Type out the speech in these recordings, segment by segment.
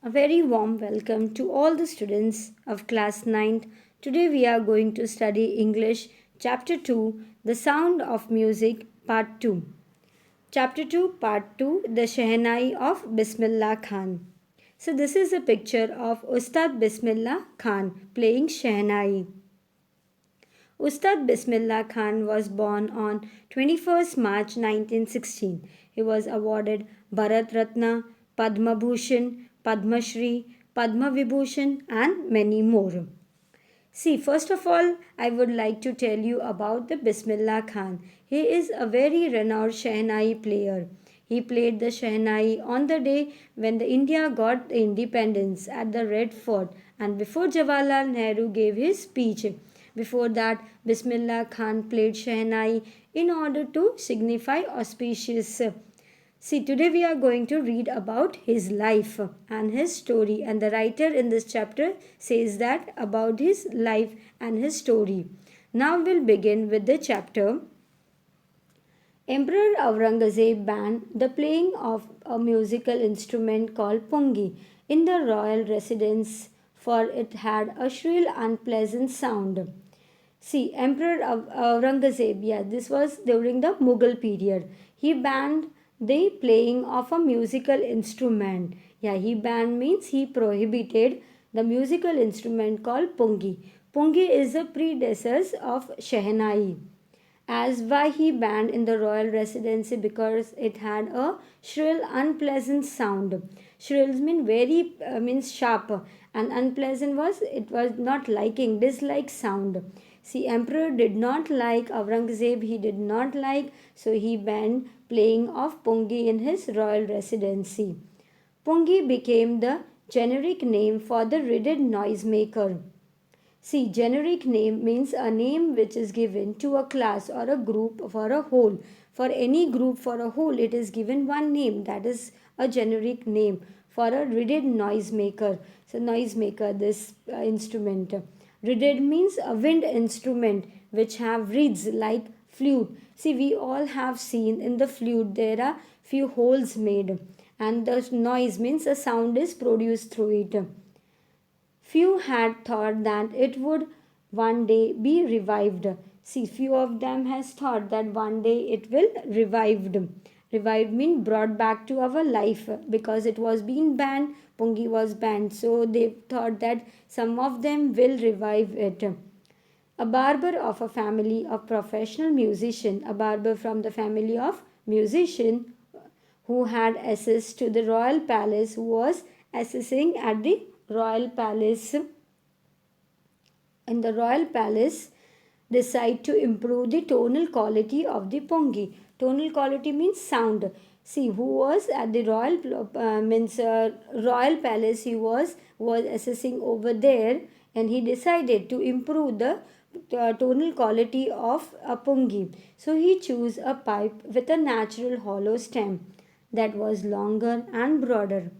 A very warm welcome to all the students of class 9th. Today we are going to study English chapter 2, The Sound of Music part 2. Chapter 2 part 2, The Shehnai of Bismillah Khan. So this is a picture of Ustad Bismillah Khan playing Shehnai. Ustad Bismillah Khan was born on 21st March 1916. He was awarded Bharat Ratna, Padma Bhushan, Padma Shri, Padma Vibhushan, and many more. See, first of all, I would like to tell you about the Bismillah Khan. He is a very renowned Shehnai player. He played the Shehnai on the day when the India got the independence at the Red Fort and before Jawaharlal Nehru gave his speech. Before that, Bismillah Khan played Shehnai in order to signify auspicious. See, today we are going to read about his life and his story, and the writer in this chapter says that about his life and his story. Now we'll begin with the chapter. Emperor Aurangzeb banned the playing of a musical instrument called pungi in the royal residence, for it had a shrill, unpleasant sound. See, Emperor Aurangzeb, yeah, this was during the Mughal period. He banned the playing of a musical instrument. Yeah, he banned means he prohibited the musical instrument called pungi. Pungi is a predecessor of Shehnai. As why he banned in the royal residency, because it had a shrill, unpleasant sound. Shrill mean very means sharp, and unpleasant was it was not liking, dislike sound. See, emperor did not like Aurangzeb. He did not like, so he banned playing of pungi in his royal residency. Pungi became the generic name for the reeded noisemaker. See, generic name means a name which is given to a class or a group for a whole. For any group for a whole, it is given one name, that is a generic name for a reeded noisemaker. So, noisemaker, this instrument. Reeded means a wind instrument which have reeds like flute. See, we all have seen in the flute there are few holes made, and the noise means a sound is produced through it. Few had thought that it would one day be revived. See, few of them has thought that one day it will revived. Revived mean brought back to our life, because it was being banned. Pungi was banned, so they thought that some of them will revive it. A barber of a family of professional musician, a barber from the family of musician who had access to the royal palace, who was assessing at the royal palace in the royal palace, decide to improve the tonal quality of the pungi. Tonal quality means sound. See, who was at the royal palace, he was assessing over there, and he decided to improve the tonal quality of a pungi. So he chose a pipe with a natural hollow stem that was longer and broader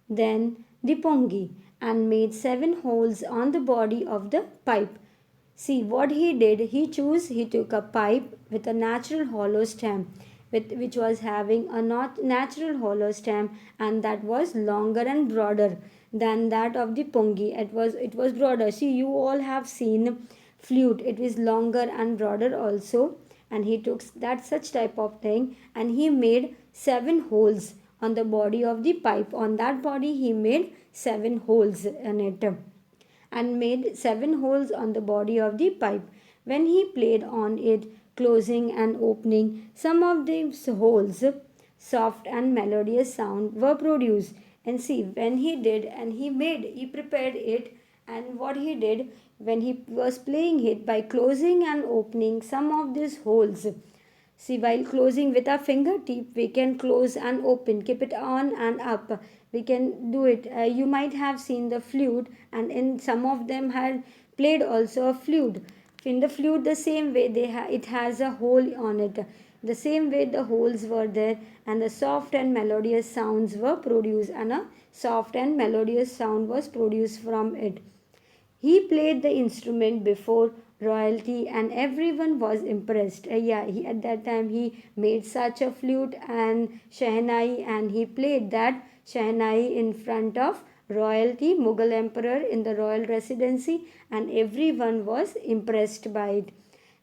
than the pungi, and made 7 holes on the body of the pipe. See what he did. He took a pipe with a natural hollow stem, which was having a not natural hollow stem, and that was longer and broader than that of the pungi. It was broader. See, you all have seen flute. It is longer and broader also, and he took that such type of thing, and he made 7 holes on the body of the pipe. On that body he made 7 holes in it, and made 7 holes on the body of the pipe. When he played on it, closing and opening some of these holes, soft and melodious sound were produced. And see, when he did, and he prepared it, and what he did when he was playing it, by closing and opening some of these holes. See, while closing with our fingertip, we can close and open, keep it on and up. We can do it. You might have seen the flute, and in some of them had played also a flute. In the flute, the same way it has a hole on it. The same way the holes were there, and the soft and melodious sounds were produced, and a soft and melodious sound was produced from it. He played the instrument before royalty, and everyone was impressed. At that time he made such a flute and shehnai, and he played that shehnai in front of royalty, Mughal emperor in the royal residency, and everyone was impressed by it.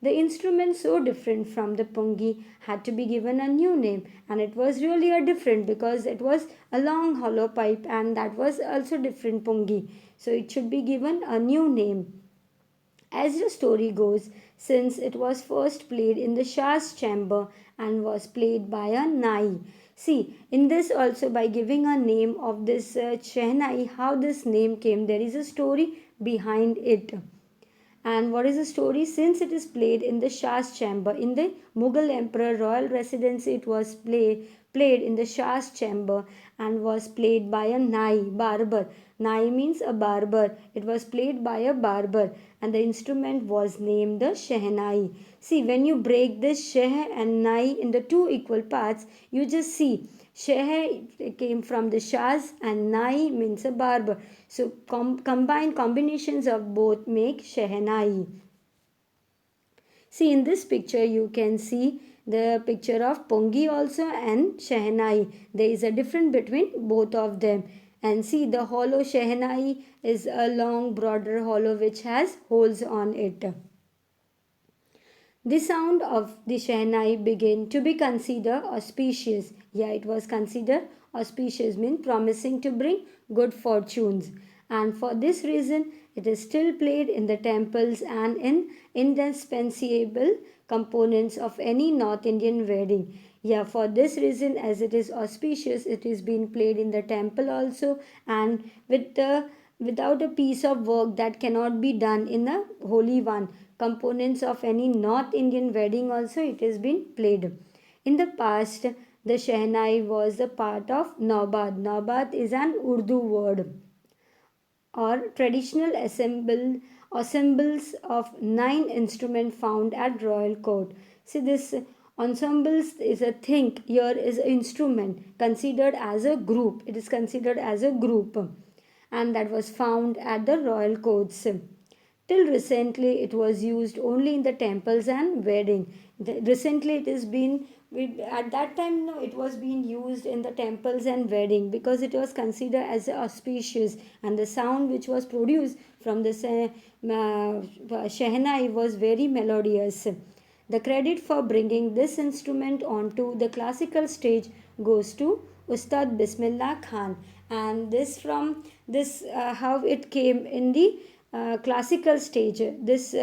The instrument, so different from the pungi, had to be given a new name, and it was really a different because it was a long hollow pipe, and that was also different pungi. So it should be given a new name. As the story goes, since it was first played in the Shah's chamber and was played by a Nai. See, in this also, by giving a name of this Shehnai, how this name came, there is a story behind it. And what is the story? Since it is played in the Shah's chamber, in the Mughal Emperor royal residency, it was played in the Shah's chamber and was played by a Nai, barber. Nai means a barber. It was played by a barber, and the instrument was named the Shehnai. See, when you break this Sheh and Nai into two equal parts, you just see Sheh came from the Shahs and Nai means a barber. So combined combinations of both make Shehnai. See, in this picture you can see the picture of Pongi also and Shehnai. There is a difference between both of them. And see, the hollow Shehnai is a long broader hollow which has holes on it. The sound of the Shehnai began to be considered auspicious. Yeah, it was considered auspicious, means promising to bring good fortunes. And for this reason, it is still played in the temples and in indispensable components of any North Indian wedding. Yeah, for this reason, as it is auspicious, it is being played in the temple also, and without a piece of work that cannot be done in a holy one. Components of any North Indian wedding also it has been played. In the past, the Shehnai was a part of Naubad. Naubad is an Urdu word or traditional ensembles of 9 instruments found at royal court. See, this ensembles is a thing, here is an instrument considered as a group. It is considered as a group, and that was found at the royal courts. Till recently, it was used only in the temples and wedding. Recently, it has been at that time. No, it was being used in the temples and wedding because it was considered as auspicious, and the sound which was produced from the shehnai was very melodious. The credit for bringing this instrument onto the classical stage goes to Ustad Bismillah Khan, and this from this how it came in the classical stage. This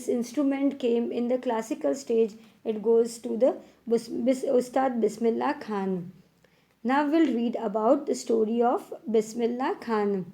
instrument came in the classical stage. It goes to the Ustad Bismillah Khan. Now we'll read about the story of Bismillah Khan.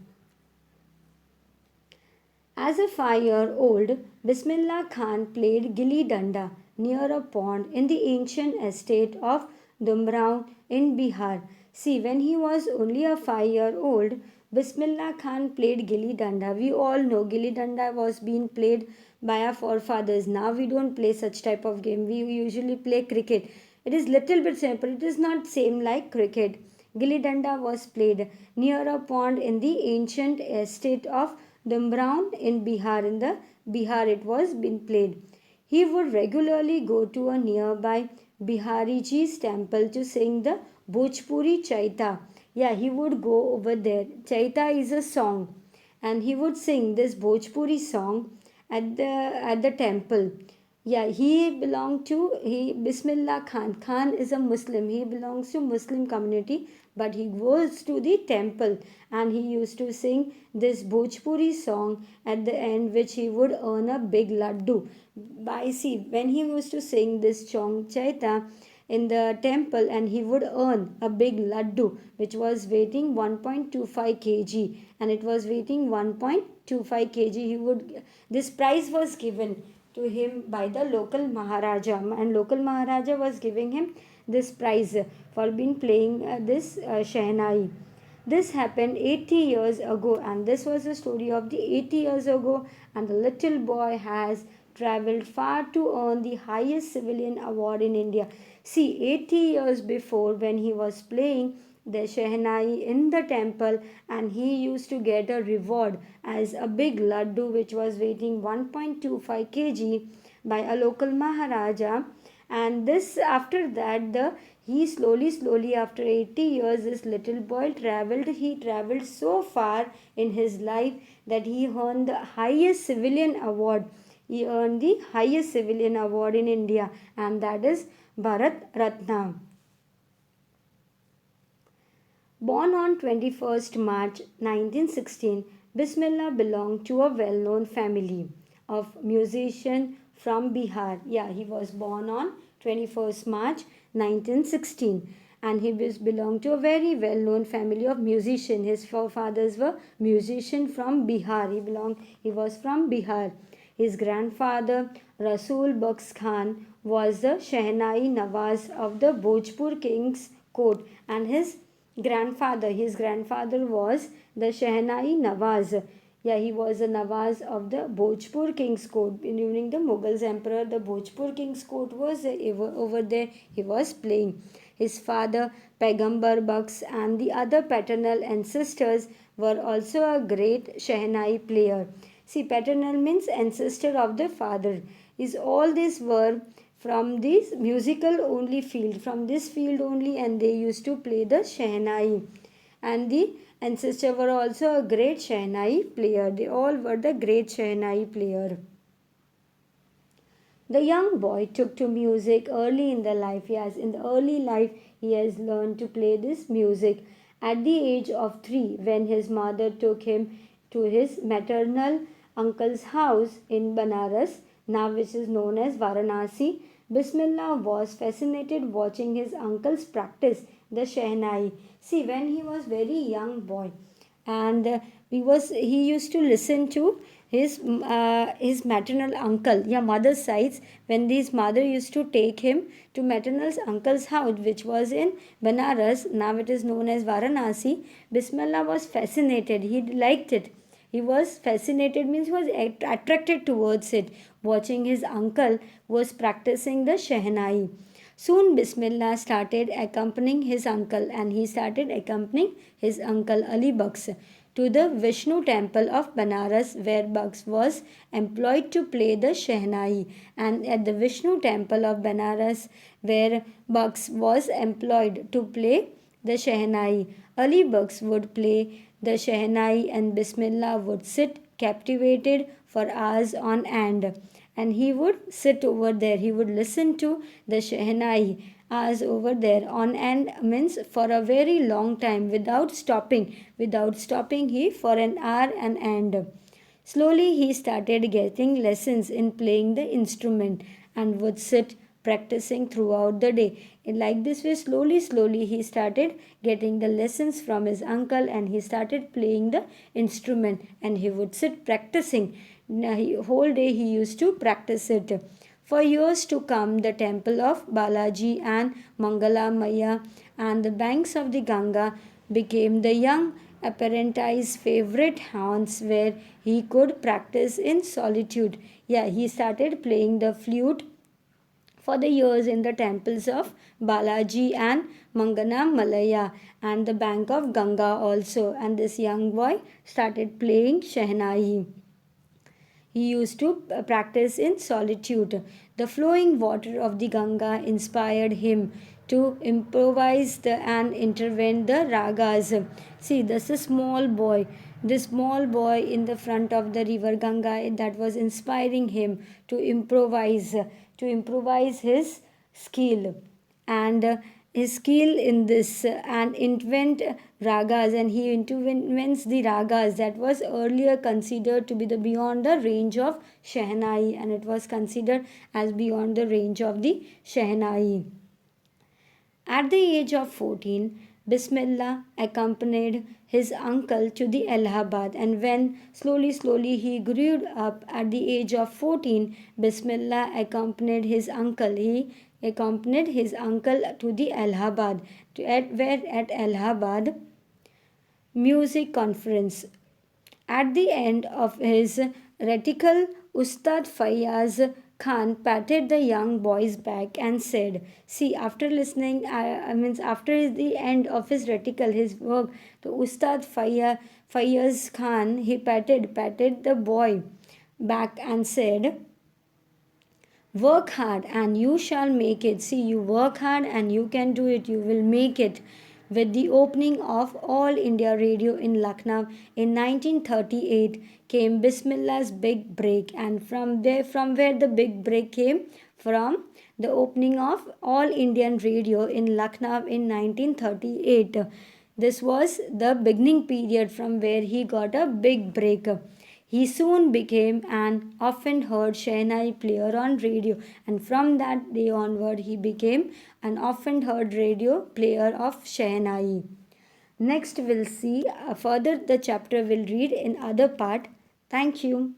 As a 5-year-old, Bismillah Khan played gilli danda near a pond in the ancient estate of Dumraon in Bihar. See, when he was only a 5-year-old, Bismillah Khan played gilli danda. We all know gilli danda was being played by our forefathers. Now we don't play such type of game. We usually play cricket. It is little bit simple. It is not same like cricket. Gilli danda was played near a pond in the ancient estate of Dumbraon in Bihar. In the Bihar, it was been played. He would regularly go to a nearby Bihariji's temple to sing the Bhojpuri Chaita. Yeah, he would go over there. Chaita is a song, and he would sing this Bhojpuri song at the temple. Yeah, he belonged to he Bismillah Khan. Khan is a Muslim. He belongs to Muslim community, but he goes to the temple and he used to sing this Bhojpuri song at the end, which he would earn a big laddu. By see, when he used to sing this Chong Chaita in the temple, and he would earn a big laddu which was weighing 1.25 kg, and it was weighing 1.25 kg. He would this prize was given to him by the local Maharaja, and local Maharaja was giving him this prize for being playing this Shehnai. This happened 80 years ago, and this was the story of the 80 years ago. And the little boy has traveled far to earn the highest civilian award in India. See, 80 years before, when he was playing the Shehnai in the temple, and he used to get a reward as a big laddu which was weighing 1.25 kg by a local Maharaja. And this after that the he slowly after 80 years this little boy traveled so far in his life that he earned the highest civilian award. He earned the highest civilian award in India, and that is Bharat Ratna. Born on 21st March 1916, Bismillah belonged to a well-known family of musicians from Bihar. Yeah, he was born on 21st March 1916, and he belonged to a very well-known family of musicians. His forefathers were musicians from Bihar. He was from Bihar. His grandfather Rasul Bux Khan was the Shehnai Nawaz of the Bhojpur King's court, and his grandfather was the Shehnai Nawaz. Yeah, he was a Nawaz of the Bhojpur King's court. During the Mughals emperor, the Bhojpur King's court was over there. He was playing. His father, Pegambar Bux, and the other paternal ancestors were also a great Shehnai player. See, paternal means ancestor of the father. Is all these were from this musical only field, from this field only, and they used to play the Shehnai. And the ancestor were also a great Shehnai player. They all were the great Shehnai player. The young boy took to music early in the life. Yes, in the early life, he has learned to play this music. At the age of 3, when his mother took him to his maternal uncle's house in Banaras, now which is known as Varanasi, Bismillah was fascinated watching his uncles practice the Shehnai. See, when he was very young boy, and he used to listen to his maternal uncle, yeah, mother's sides, when his mother used to take him to maternal uncle's house, which was in Banaras, now it is known as Varanasi. Bismillah was fascinated, he liked it. He was fascinated means he was attracted towards it, watching his uncle was practicing the Shehnai. Soon Bismillah started accompanying his uncle, and he started accompanying his uncle Ali Bux to the Vishnu temple of Banaras, where Bux was employed to play the Shehnai. And at the Vishnu temple of Banaras, where Bux was employed to play the Shehnai, Ali Bux would play the Shehnai, and Bismillah would sit captivated for hours on end. And he would sit over there, he would listen to the Shehnai hours over there on end, means for a very long time without stopping. Without stopping, he for an hour and end. Slowly he started getting lessons in playing the instrument and would sit practicing throughout the day. In like this way, slowly he started getting the lessons from his uncle, and he started playing the instrument, and he would sit practicing. Whole day he used to practice it. For years to come, the temple of Balaji and Mangala Maya and the banks of the Ganga became the young apprentice's favorite haunts where he could practice in solitude. Yeah, he started playing the flute for the years in the temples of Balaji and Mangana Malaya and the bank of Ganga also. And this young boy started playing Shehnai. He used to practice in solitude. The flowing water of the Ganga inspired him to improvise and intervene the ragas. See, this is this small boy in the front of the river Ganga, that was inspiring him to improvise his skill and his skill in this and invent ragas, and he invents the ragas that was earlier considered to be the beyond the range of Shehnai, and it was considered as beyond the range of the Shehnai. At the age of 14, Bismillah accompanied his uncle to the Allahabad, and when slowly he grew up at the age of 14, Bismillah accompanied his uncle. He accompanied his uncle to the Allahabad, where at Allahabad music conference. At the end of his recital, Ustad Fayaz Khan patted the young boy's back and said, "See, after listening, after the end of his recital, his work, the Ustad Fayaz Khan, he patted the boy back and said, Work hard and you shall make it. See, you work hard and you can do it. You will make it. With the opening of All India Radio in Lucknow in 1938 came Bismillah's big break, and from where the big break came from the opening of All Indian Radio in Lucknow in 1938. This was the beginning period from where he got a big break. He soon became an often heard Shehnai player on radio, and from that day onward, he became an often heard radio player of Shehnai. Next, we'll see further the chapter we'll read in other part. Thank you.